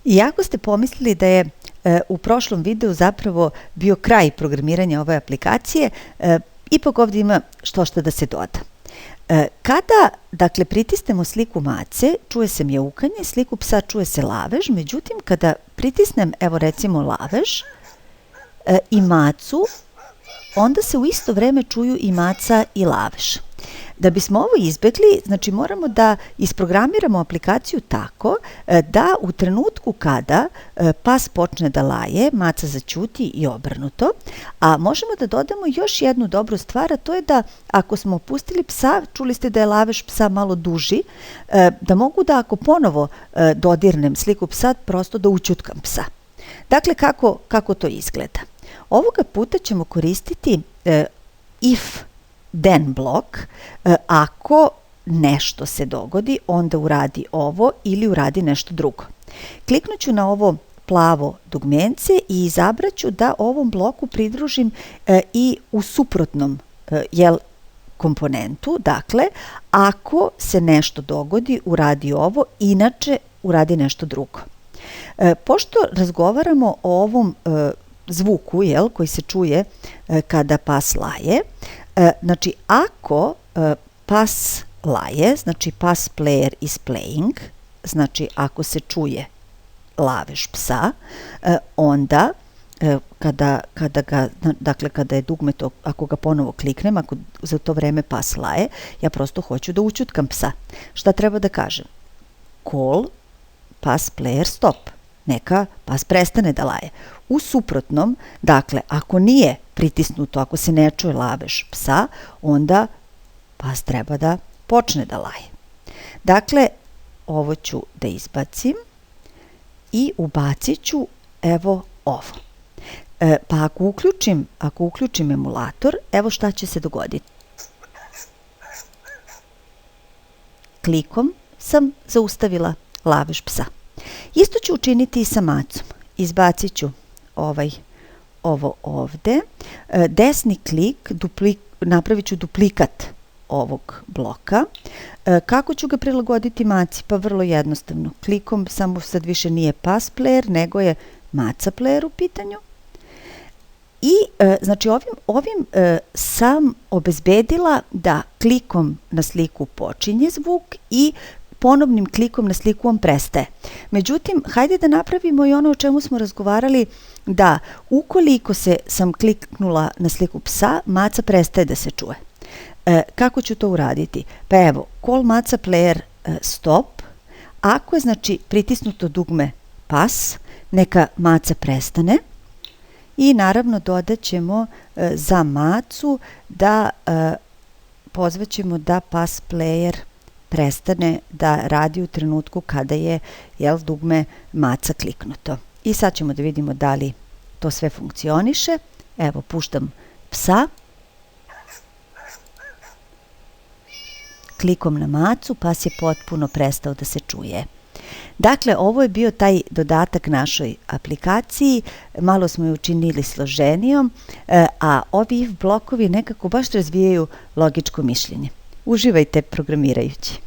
Iako ste pomislili da je u prošlom videu zapravo bio kraj programiranja ove aplikacije, ipak ovdje ima što da se doda. Kada, dakle, pritisnemo sliku mace, čuje se mjaukanje, sliku psa čuje se lavež, međutim, kada pritisnem, evo recimo lavež i macu, onda se u isto vreme čuju i maca i lavež. Da bismo ovo izbjegli, znači moramo da isprogramiramo aplikaciju tako da u trenutku kada pas počne da laje, maca zaćuti i obrnuto, a možemo da dodamo još jednu dobru stvar, a to je da ako smo pustili psa, čuli ste da je lavež psa malo duži, da mogu da ako ponovo dodirnem sliku psa, prosto da ućutkam psa. Dakle, kako to izgleda? Ovoga puta ćemo koristiti if then blok. Ako nešto se dogodi, onda uradi ovo ili uradi nešto drugo. Kliknut ću na ovo plavo dugmence i izabrat ću da ovom bloku pridružim i u suprotnom komponentu. Dakle, ako se nešto dogodi, uradi ovo, inače uradi nešto drugo. Pošto razgovaramo o ovom zvuku koji se čuje kada pas laje, znači ako pas laje, znači pas player is playing, znači ako se čuje lavež psa, onda kada je dugme to, ako ga ponovo kliknem, ako za to vreme pas laje, ja prosto hoću da ućutkam psa. Šta treba da kažem? Call pas player stop. Neka pas prestane da laje. U suprotnom, dakle, ako nije pritisnuto, ako se ne čuje lavež psa, onda pas treba da počne da laje. Dakle, ovo ću da izbacim i ubacit ću evo ovo. Pa ako uključim emulator, evo šta će se dogoditi. Klikom sam zaustavila lavež psa. Isto ću učiniti i sa macom. Izbacit ću ovo ovde. Desni klik, napravit ću duplikat ovog bloka. Kako ću ga prilagoditi maci? Pa vrlo jednostavno. Klikom samo sad više nije pas player, nego je maca player u pitanju. I znači ovim sam obezbedila da klikom na sliku počinje zvuk i ponovnim klikom na sliku on prestaje. Međutim, hajde da napravimo i ono o čemu smo razgovarali, da ukoliko sam kliknula na sliku psa, maca prestaje da se čuje. Kako ću to uraditi? Pa evo, call maca player stop. Ako je znači pritisnuto dugme pas, neka maca prestane. I naravno dodat ćemo za macu da pozvaćemo da pas player prestane da radi u trenutku kada je dugme maca kliknuto. I sad ćemo da vidimo da li to sve funkcioniše. Evo, puštam psa. Klikom na macu, pas je potpuno prestao da se čuje. Dakle, ovo je bio taj dodatak našoj aplikaciji, malo smo je učinili složenijom, a ovi if blokovi nekako baš razvijaju logičko mišljenje. Uživajte programirajući.